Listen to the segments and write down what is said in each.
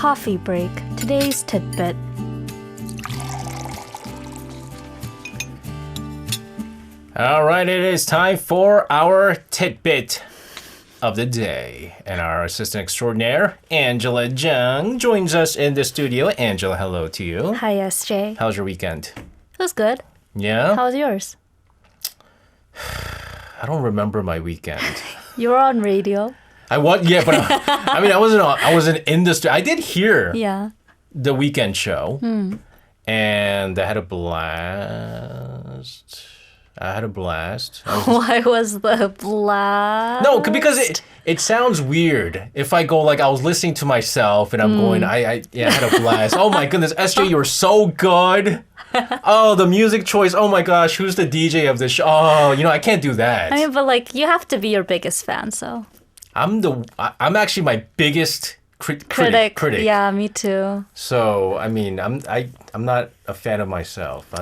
coffee break. Today's tidbit. All right, it is time for our tidbit of the day. And our assistant extraordinaire, Angela Jung, joins us in the studio. Angela, hello to you. Hi, SJ. How's your weekend? It was good. Yeah? How was yours? I don't remember my weekend. You were on radio. I was, yeah, but I wasn't in the studio. I did hear the weekend show, and I had a blast. Why was the blast? No, because it sounds weird if I go like I was listening to myself and I'm going, I had a blast. Oh my goodness, SJ, you were so good. Oh, the music choice. Oh my gosh, who's the DJ of this show? Oh, I can't do that. I mean, but you have to be your biggest fan, so. I'm actually my biggest critic. Yeah, me too. So, I mean, I'm not a fan of myself.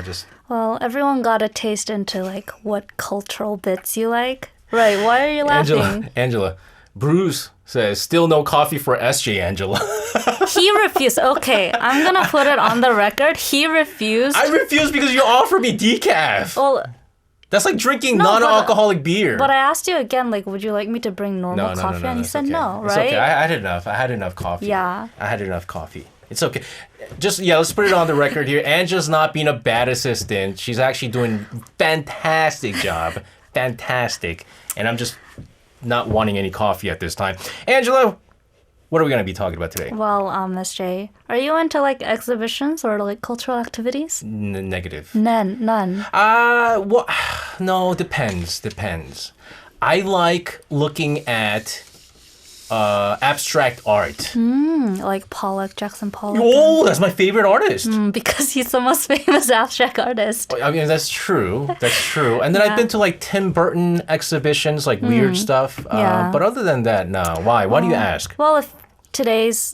Well, everyone got a taste into what cultural bits you like. Right, why are you laughing? Angela, Bruce says, still no coffee for SJ, Angela. He refused. Okay, I'm going to put it on the record. He refused. I refused because you offered me decaf. Well, that's like drinking non-alcoholic beer. But I asked you again, would you like me to bring normal coffee? And you said okay. no, It's right? okay. I had enough coffee. Yeah. I had enough coffee. It's okay. Let's put it on the record here. Angela's not being a bad assistant. She's actually doing fantastic job. Fantastic. And I'm just not wanting any coffee at this time. Angela, what are we going to be talking about today? Well, SJ, are you into exhibitions or cultural activities? Negative. None. No, depends. I like looking at abstract art. Like Jackson Pollock. Oh, that's my favorite artist. Because he's the most famous abstract artist. I mean, that's true. And then I've been to Tim Burton exhibitions, weird stuff. But other than that, no. Why? Why do you ask? Well, if today's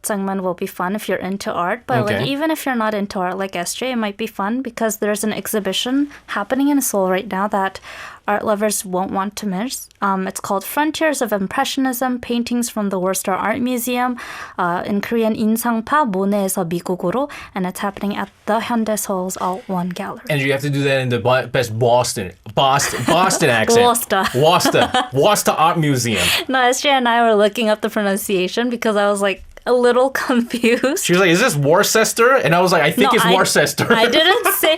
segment will be fun if you're into art. But even if you're not into art like SJ, it might be fun because there's an exhibition happening in Seoul right now that art lovers won't want to miss. It's called Frontiers of Impressionism, Paintings from the Worcester Art Museum, in Korean 인상파 모네에서 미국으로, and it's happening at the Hyundai Seoul's Alt One Gallery. And you have to do that in the best Boston accent. Worcester Art Museum. No, SJ and I were looking up the pronunciation because I was a little confused. She was like, is this Worcester? And I was like, I think it's Worcester. I didn't say...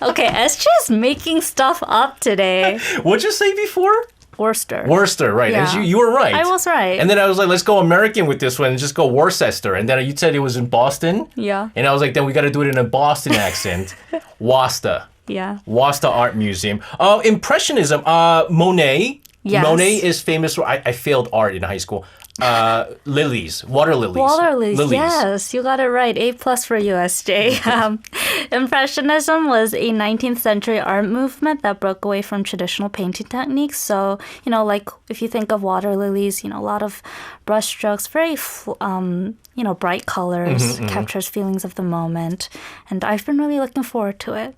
Okay, SJ is making stuff up today. What'd you say before? Worcester, right. Yeah. And you were right. I was right. And then I was like, let's go American with this one and just go Worcester. And then you said it was in Boston. Yeah. And I was like, then we got to do it in a Boston accent. Worcester. Yeah. Worcester Art Museum. Impressionism. Monet. Yes. Monet is famous for... I failed art in high school. Lilies, water lilies. Yes, you got it right. A+ for USJ. Impressionism was a 19th century art movement that broke away from traditional painting techniques. So, if you think of water lilies, a lot of brush strokes, very, bright colors, captures feelings of the moment. And I've been really looking forward to it.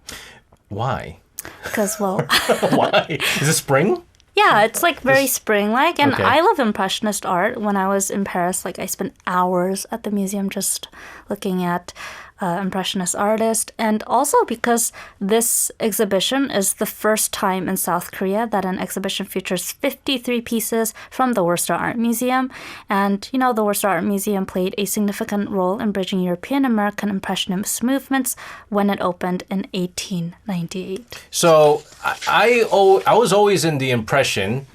Why? Because, Why? Is it spring? Yeah, it's very spring-like, and I love Impressionist art. When I was in Paris, I spent hours at the museum just looking at Impressionist artists, and also because this exhibition is the first time in South Korea that an exhibition features 53 pieces from the Worcester Art Museum, and the Worcester Art Museum played a significant role in bridging European-American Impressionist movements when it opened in 1898. So I was always in the impression.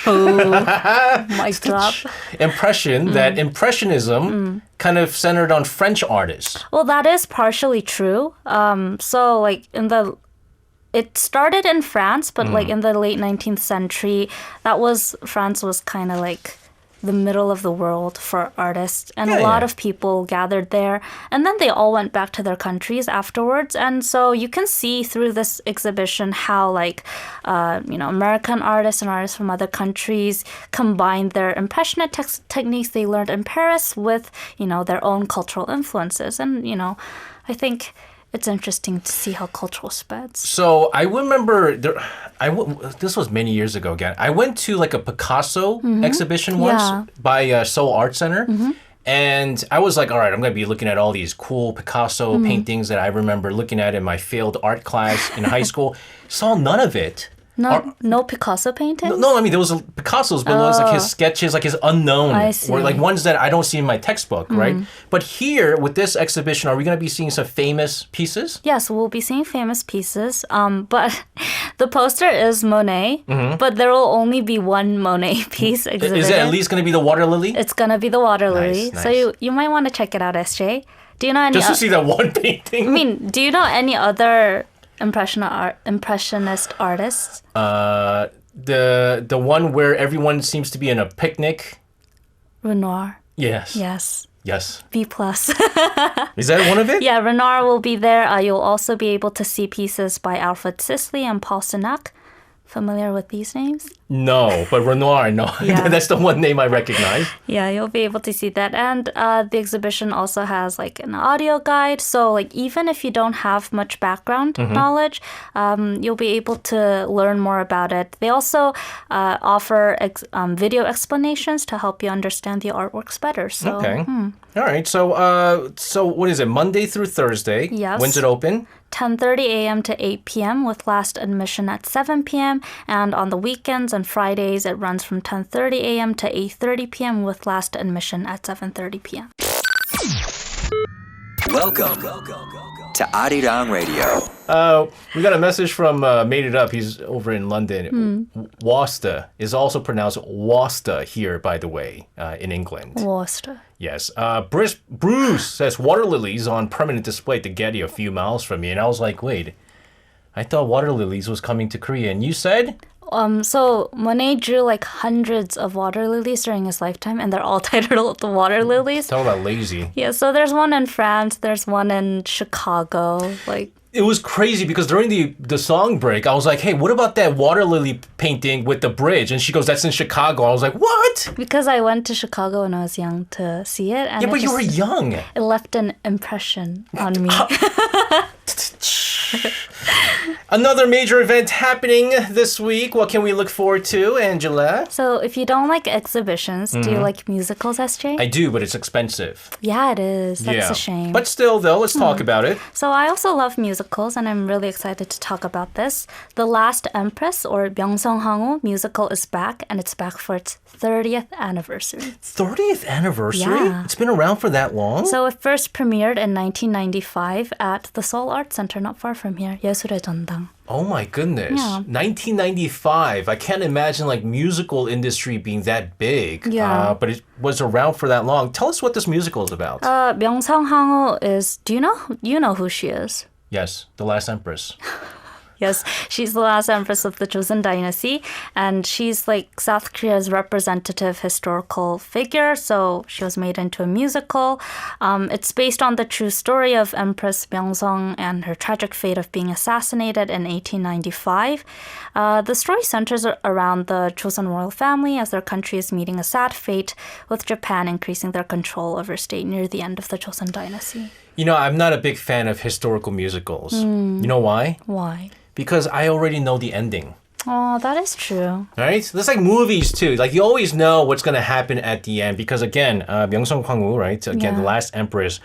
Mic drop. Impression that Impressionism kind of centered on French artists. Well, that is partially true. It started in France, but in the late 19th century, France was kind of the middle of the world for artists, and a lot of people gathered there, and then they all went back to their countries afterwards. And so you can see through this exhibition how American artists and artists from other countries combined their impressionist techniques they learned in Paris with their own cultural influences. And I think it's interesting to see how cultural spreads. So I remember this was many years ago again. I went to a Picasso exhibition once by Seoul Art Center. And I was like, all right, I'm going to be looking at all these cool Picasso paintings that I remember looking at in my failed art class in high school. Saw none of it. No Picasso paintings? No, I mean, there was Picasso's, but it was like his sketches, like his unknown. I see. Or like ones that I don't see in my textbook, right? But here, with this exhibition, are we going to be seeing some famous pieces? Yes, we'll be seeing famous pieces. But the poster is Monet, but there will only be one Monet piece exhibited. Is it at least going to be the water lily? It's going to be the water lily. Nice. So you might want to check it out, SJ. Do you know any... Just to see that one painting? I mean, do you know any other impressionist artists? The one where everyone seems to be in a picnic. Renoir. Yes. Yes. B+. Is that one of it? Yeah, Renoir will be there. You'll also be able to see pieces by Alfred Sisley and Paul Sinac. Familiar with these names? No, but Renoir, no. Yeah. That's the one name I recognize. Yeah, you'll be able to see that. And the exhibition also has like an audio guide. So like even if you don't have much background knowledge, you'll be able to learn more about it. They also offer video explanations to help you understand the artworks better. So, okay. All right. So what is it? Monday through Thursday? Yes. When's it open? 10:30 a.m. to 8 p.m. with last admission at 7 p.m. And on the weekends and Fridays, it runs from 10:30 a.m. to 8:30 p.m. with last admission at 7:30 p.m. Welcome to Arirang Radio. We got a message from Made It Up. He's over in London. Wasta is also pronounced Wasta here, by the way, in England. Worcester. Yes. Bruce says water lilies on permanent display at the Getty a few miles from me. And I was like, wait, I thought water lilies was coming to Korea. And you said? So Monet drew like hundreds of water lilies during his lifetime, and they're all titled the water lilies. Talk about lazy. Yeah, so there's one in France, there's one in Chicago, like... It was crazy because during the song break, I was like, hey, what about that water lily painting with the bridge? And she goes, that's in Chicago. I was like, what? Because I went to Chicago when I was young to see it. And Yeah, but you were young. It left an impression on me. Another major event happening this week. What can we look forward to, Angela? So if you don't like exhibitions, do you like musicals, SJ? I do, but it's expensive. Yeah, it is. That's a shame. But still, though, let's talk about it. So I also love musicals, and I'm really excited to talk about this. The Last Empress, or 명성황후 musical, is back, and it's back for its 30th anniversary. 30th anniversary? Yeah. It's been around for that long? So it first premiered in 1995 at the Seoul Art Center, not far from here, 예술의 전당. Oh my goodness. Yeah. 1995. I can't imagine like musical industry being that big. Yeah. But it was around for that long. Tell us what this musical is about. 명성황후 is, do you know who she is? Yes, The Last Empress. Yes, she's the last empress of the Joseon dynasty, and she's like South Korea's representative historical figure, so she was made into a musical. It's based on the true story of Empress Myeongseong and her tragic fate of being assassinated in 1895. The story centers around the Joseon royal family as their country is meeting a sad fate, with Japan increasing their control over state near the end of the Joseon dynasty. You know, I'm not a big fan of historical musicals. You know why? Why? Because I already know the ending. Oh, that is true. Right? That's like movies too. Like you always know what's going to happen at the end because again, 명성황후, right? Again, the last empress,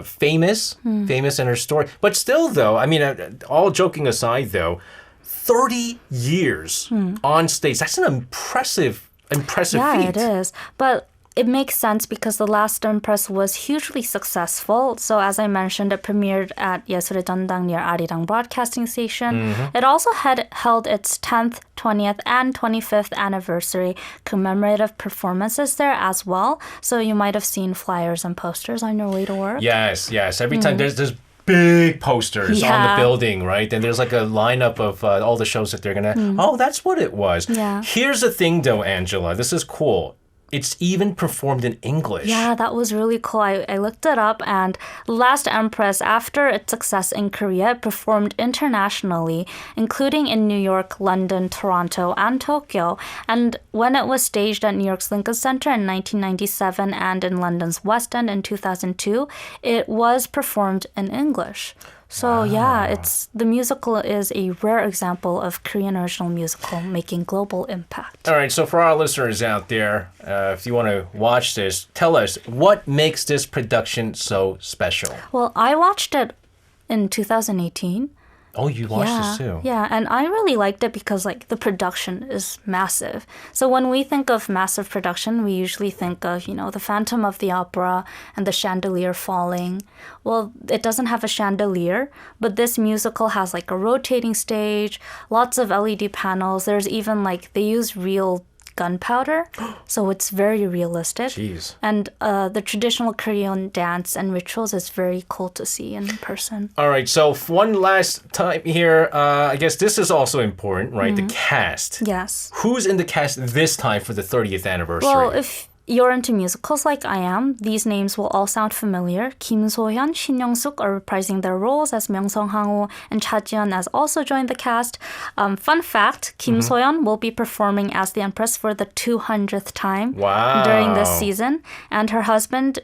famous in her story. But still though, I mean, all joking aside though, 30 years on stage. That's an impressive feat. Yeah, it is. But it makes sense because The Last Empress was hugely successful. So as I mentioned, it premiered at 예술의 전당 near Arirang Broadcasting Station. It also had held its 10th, 20th, and 25th anniversary commemorative performances there as well. So you might have seen flyers and posters on your way to work. Yes. Every time there's big posters on the building, right? And there's like a lineup of all the shows that they're going to, oh, that's what it was. Yeah. Here's the thing though, Angela. This is cool. It's even performed in English. Yeah, that was really cool. I looked it up, and Last Empress, after its success in Korea, performed internationally, including in New York, London, Toronto, and Tokyo. And when it was staged at New York's Lincoln Center in 1997 and in London's West End in 2002, it was performed in English. So the musical is a rare example of Korean original musical making global impact. All right, so for our listeners out there, if you want to watch this, tell us what makes this production so special. Well, I watched it in 2018. Oh, you watched this too? Yeah, and I really liked it because like the production is massive. So when we think of massive production, we usually think of, the Phantom of the Opera and the chandelier falling. Well, it doesn't have a chandelier, but this musical has like a rotating stage, lots of LED panels. There's even like they use real gunpowder, so it's very realistic. Jeez. And the traditional Korean dance and rituals is very cool to see in person. All right, so one last time here, I guess this is also important, right? The cast. Yes. Who's in the cast this time for the 30th anniversary? Well, if you're into musicals like I am, these names will all sound familiar. Kim So-hyun, Shin Young-suk are reprising their roles as Myung-sung Hang-woo, and Cha Ji-yeon has also joined the cast. Fun fact, Kim So-hyun will be performing as the Empress for the 200th time during this season. And her husband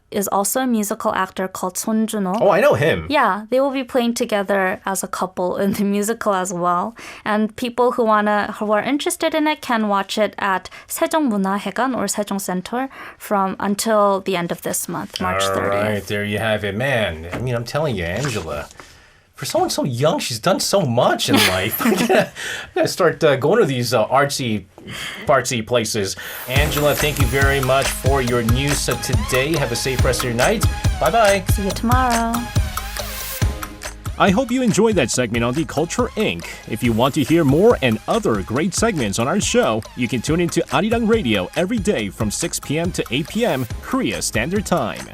is also a musical actor called Son Jun-ho. Oh, I know him. Yeah, they will be playing together as a couple in the musical as well. And people who are interested in it can watch it at 세종문화회관 or Sejong Center from until the end of this month, March 30th. All right, there you have it. Man, I mean, I'm telling you, Angela, for someone so young, she's done so much in life. I gotta start going to these artsy places. Angela, thank you very much for your news today. Have a safe rest of your night. Bye-bye. See you tomorrow. I hope you enjoyed that segment on the Culture Inc. If you want to hear more and other great segments on our show, you can tune into Arirang Radio every day from 6 p.m. to 8 p.m. Korea Standard Time.